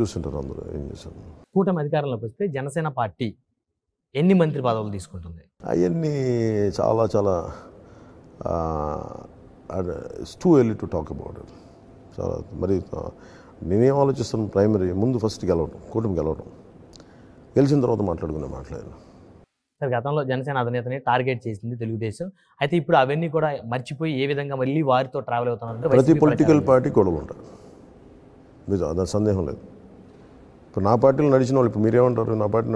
చూస్తుంటారు అందరూ ఏం చేశారు. కూటమి అధికారంలోకి వస్తే జనసేన పార్టీ ఎన్ని మంత్రి పదవులు తీసుకుంటుంది? అవన్నీ చాలా చాలా it's too early to talk about it. చాలా మరి నేనేం ఆలోచిస్తాను, ప్రైమరీ ముందు ఫస్ట్ గెలవడం, కూటమి గెలవడం, గెలిచిన తర్వాత మాట్లాడాను. సార్, గతంలో జనసేన అధినేతని టార్గెట్ చేసింది తెలుగుదేశం. అయితే ఇప్పుడు అవన్నీ కూడా మర్చిపోయి ఏ విధంగా మళ్ళీ వారితో ట్రావెల్ అవుతున్నారు? ప్రతి పొలిటికల్ పార్టీ గొడవలు ఉంటాయి, మీరు దాని సందేహం లేదు. ఇప్పుడు నా పార్టీలో నడిచిన వాళ్ళు, ఇప్పుడు మీరేమంటారు, నా పార్టీ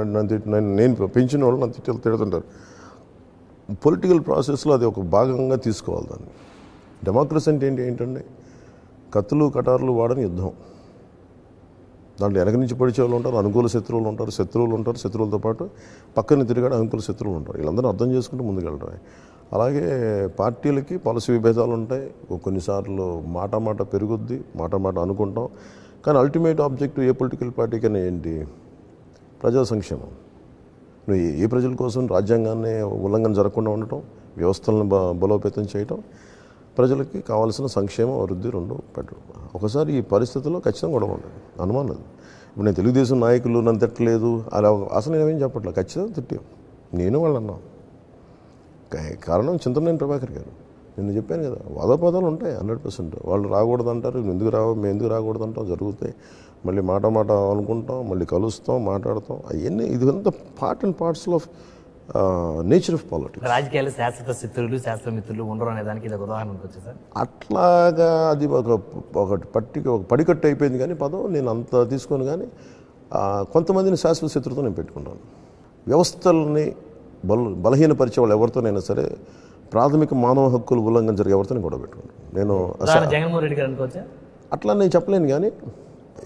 నేను పెంచిన వాళ్ళు నన్ను తిడుతుంటారు. పొలిటికల్ ప్రాసెస్లో అది ఒక భాగంగా తీసుకోవాలి దాన్ని. డెమోక్రసీ అంటే ఏంటండి, కత్తులు కటార్లు వాడని యుద్ధం. దాంట్లో వెనక నుంచి పొడిచే వాళ్ళు ఉంటారు, అనుకూల శత్రువులు ఉంటారు, శత్రువులతో పాటు పక్కన తిరిగాడు అనుకూల శత్రువులు ఉంటారు. వీళ్ళందరూ అర్థం చేసుకుంటూ ముందుకెళ్ళడమే. అలాగే పార్టీలకి పాలసీ విభేదాలు ఉంటాయి, కొన్నిసార్లు మాట పెరుగుద్ది, మాట అనుకుంటాం. కానీ అల్టిమేట్ ఆబ్జెక్టివ్ ఏ పొలిటికల్ పార్టీకైనా ఏంటి, ప్రజా సంక్షేమం. నువ్వు ఏ ప్రజల కోసం రాజ్యాంగాన్ని ఉల్లంఘన జరగకుండా ఉండటం, వ్యవస్థలను బలోపేతం చేయటం, ప్రజలకి కావాల్సిన సంక్షేమం అభివృద్ధి రెండు పెట్టడం. ఒకసారి ఈ పరిస్థితుల్లో ఖచ్చితంగా గొడవ ఉండదు, అనుమానం లేదు. ఇప్పుడు నేను తెలుగుదేశం నాయకులు నన్ను తిట్టలేదు అలా అసలు నేనేం చెప్పట్లేదు, ఖచ్చితంగా తిట్టాం, నేను వాళ్ళు అన్నాం. కారణం చింతమనేని ప్రభాకర్ గారు, నేను చెప్పాను కదా, వాదోపదాలు ఉంటాయి 100%. వాళ్ళు రాకూడదు అంటారు, మేము ఎందుకు రాకూడదు అంటాం, జరుగుతాయి. మళ్ళీ మాట అనుకుంటాం, మళ్ళీ కలుస్తాం, మాట్లాడతాం. అవన్నీ ఇదంతా పార్ట్ అండ్ పార్ట్స్లో ఆఫ్ నేచర్ ఆఫ్ పాలిటిక్స్. రాజకీయాలు శాశ్వత శత్రువులు శాస్త్రమిత్రులు ఉండరు అనే దానికి ఇది ఒక ఉదాహరణ ఉంటుంది సార్. అట్లాగా అది ఒక పడికట్టు అయిపోయింది. కానీ పదం నేను అంత తీసుకొని, కానీ కొంతమందిని శాశ్వత శత్రువుతో నేను పెట్టుకుంటాను. వ్యవస్థల్ని బలహీనపరిచే వాళ్ళు ఎవరితోనైనా సరే, ప్రాథమిక మానవ హక్కులు ఉల్లంఘన జరిగే ఎవరితో నేను గొడవ పెట్టుకున్నాను. నేను జగన్మోహన్ రెడ్డి గారు అనుకోవచ్చా? అట్లా నేను చెప్పలేను. కానీ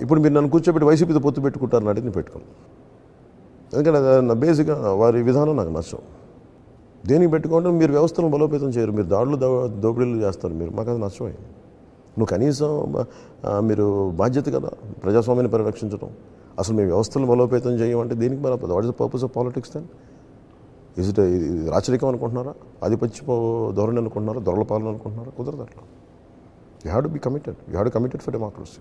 ఇప్పుడు మీరు నన్ను కూర్చోబెట్టి వైసీపీతో పొత్తు పెట్టుకుంటారని అడిగి నేను పెట్టుకోను. ఎందుకంటే నా బేసిక్గా వారి విధానం నాకు నచ్చం. దేనికి పెట్టుకుంటే మీరు వ్యవస్థలను బలోపేతం చేయరు, మీరు దోపిడీలు చేస్తారు, మాకు అది నచ్చమే. నువ్వు కనీసం మీరు బాధ్యత కదా ప్రజాస్వామ్యాన్ని పరిరక్షించడం. అసలు మేము వ్యవస్థలను బలోపేతం చేయమంటే దేనికి మరి what is the purpose of politics then? ఇది రాచరికం అనుకుంటున్నారా, ఆధిపత్య ధోరణి అనుకుంటున్నారా, దొరల పాలన అనుకుంటున్నారా? కుదరదు అట్లా. You have to be committed for democracy.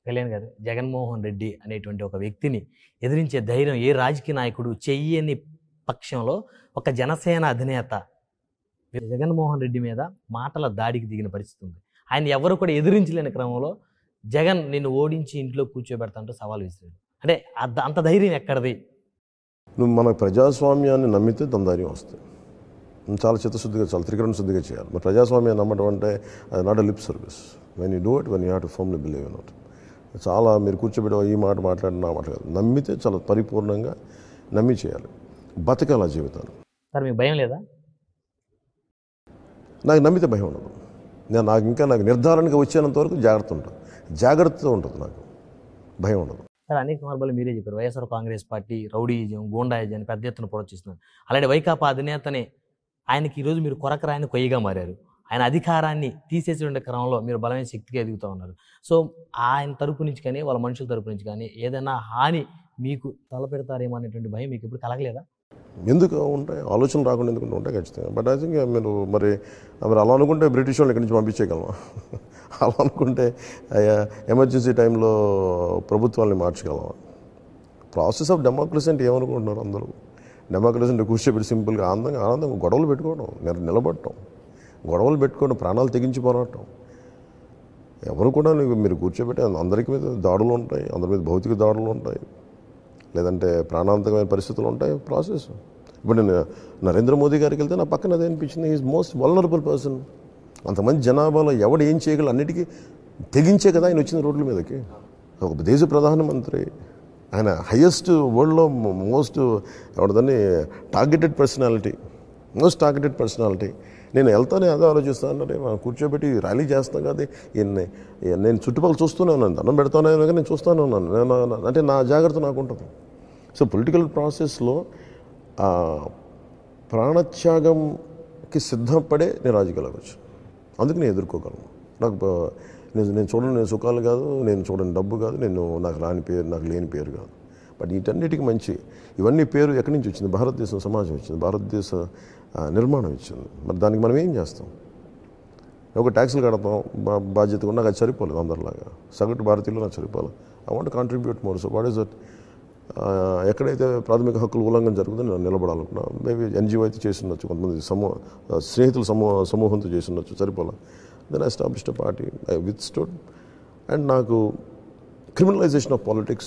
Kalyan గారు, జగన్మోహన్ రెడ్డి అనేటువంటి ఒక వ్యక్తిని ఎదిరించే ధైర్యం ఏ రాజకీయ నాయకుడు చెయ్యని పక్షంలో ఒక జనసేన అధినేత జగన్మోహన్ రెడ్డి మీద మాటల దాడికి దిగిన పరిస్థితి ఉంది. ఆయన ఎవరు కూడా ఎదిరించలేని క్రమంలో జగన్ నిన్ను ఓడించి ఇంట్లో కూర్చోబెడతాంటూ సవాల్ విసిరాడు. అంటే అంత ధైర్యం ఎక్కడిది? నువ్వు మన ప్రజాస్వామ్యాన్ని నమ్మితే దాని ధైర్యం వస్తుంది. చాలా చిత్తశుద్ధిగా, చాలా త్రికరణ శుద్ధిగా చేయాలి. మరి ప్రజాస్వామ్యాన్ని నమ్మడం అంటే అది not a lip service. When you do it, when you have to firmly believe in it. చాలా మీరు కూర్చోబెట్టి ఈ మాట మాట్లాడిన మాట కాదు, నమ్మితే చాలా పరిపూర్ణంగా నమ్మి చేయాలి, బతకాలి ఆ జీవితాన్ని. సార్, మీకు భయం లేదా? నాకు నమ్మితే భయం ఉండదు. నాకు నిర్ధారణగా వచ్చేంత వరకు జాగ్రత్తతో ఉంటుంది, నాకు భయం ఉండదు. సార్, అనేక సందర్భాలు మీరే చెప్పారు, వైఎస్ఆర్ కాంగ్రెస్ పార్టీ రౌడీయిజం, గూండాయిజం పెద్ద ఎత్తున ప్రోత్సహిస్తున్నారు. అలాంటి వైకాపా అధినేతనే ఆయనకి ఈరోజు మీరు కొరకరాని కొయ్యగా మారారు. ఆయన అధికారాన్ని తీసేసే క్రమంలో మీరు బలమైన శక్తిగా ఎదుగుతూ ఉన్నారు. సో ఆయన తరపు నుంచి కానీ వాళ్ళ మనుషుల తరపు నుంచి కానీ ఏదైనా హాని మీకు తలపెడతారేమో అనేటువంటి భయం మీకు ఎప్పుడు కలగలేదా? ఎందుకు ఉంటాయి, ఆలోచనలు రాకుండా ఎందుకు ఉంటాయి ఖచ్చితంగా. బట్ ఐ థింక్ మీరు మరి అలా అనుకుంటే బ్రిటిష్ వాళ్ళు ఇక్కడి నుంచి పంపించేయగలమా? అలా అనుకుంటే ఎమర్జెన్సీ టైంలో ప్రభుత్వాన్ని మార్చగలమా? ప్రాసెస్ ఆఫ్ డెమోక్రసీ అంటే ఏమనుకుంటున్నారు అందరూ? డెమోక్రసీ అంటే కూర్చోబెట్టి సింపుల్గా ఆనందంగా గొడవలు పెట్టుకోవడం, నిలబడటం, గొడవలు పెట్టుకోవడం, ప్రాణాలు తెగించి పోరాటం. ఎవరు కూడా మీరు కూర్చోబెట్టి అందరికి మీద దాడులు ఉంటాయి, అందరి మీద భౌతిక దాడులు ఉంటాయి, లేదంటే ప్రాణాంతకమైన పరిస్థితులు ఉంటాయి. ప్రాసెస్. ఇప్పుడు నేను నరేంద్ర మోదీ గారికి వెళ్తే నా పక్కన అదే అనిపించింది, ఈజ్ మోస్ట్ వల్నరబుల్ పర్సన్. అంతమంది జనాభాలో ఎవడు ఏం చేయగలరు అన్నిటికీ తెగించే కదా ఆయన వచ్చిన రోడ్ల మీదకి. ఒక దేశ ప్రధానమంత్రి, ఆయన హయ్యెస్ట్ వరల్డ్లో మోస్ట్ ఎవరిదాన్ని టార్గెటెడ్ పర్సనాలిటీ. నేను వెళ్తానే అదే ఆలోచిస్తాను, మనం కూర్చోబెట్టి ర్యాలీ చేస్తాం కదా, నేను చుట్టుపక్కల చూస్తూనే ఉన్నాను, దండం పెడతానే కానీ నేను చూస్తూనే ఉన్నాను. అంటే నా జాగ్రత్త నాకు ఉంటుంది. సో పొలిటికల్ ప్రాసెస్లో ప్రాణత్యాగంకి సిద్ధపడే నేను రాజకీయాలకు వచ్చాను. అందుకు నేను ఎదుర్కోగలను. నేను చూడని సుఖాలు కాదు, నేను చూడని డబ్బు కాదు, నాకు లేని పేరు కాదు. బట్ వీటన్నిటికీ మంచి ఇవన్నీ పేరు ఎక్కడి నుంచి వచ్చింది? భారతదేశం సమాజం వచ్చింది, భారతదేశ నిర్మాణం ఇచ్చింది. మరి దానికి మనం ఏం చేస్తాం? ఒక ట్యాక్సులు కడతాం బాధ్యతగా నాకు అది సరిపోలేదు అందరిలాగా. సగటు భారతీయులు నాకు సరిపోలేదు. I want contribute more. So what is that? ఎక్కడైతే ప్రాథమిక హక్కుల ఉల్లంఘన జరుగుతుందో నేను నిలబడాలనుకున్నా. మేబీ ఎన్జిఓ అయితే చేసి ఉండొచ్చు, కొంతమంది స్నేహితుల సమూహంతో చేసి ఉండొచ్చు, సరిపోలే. Then I established a party, I with stood. And నాకు క్రిమినలైజేషన్ ఆఫ్ పాలిటిక్స్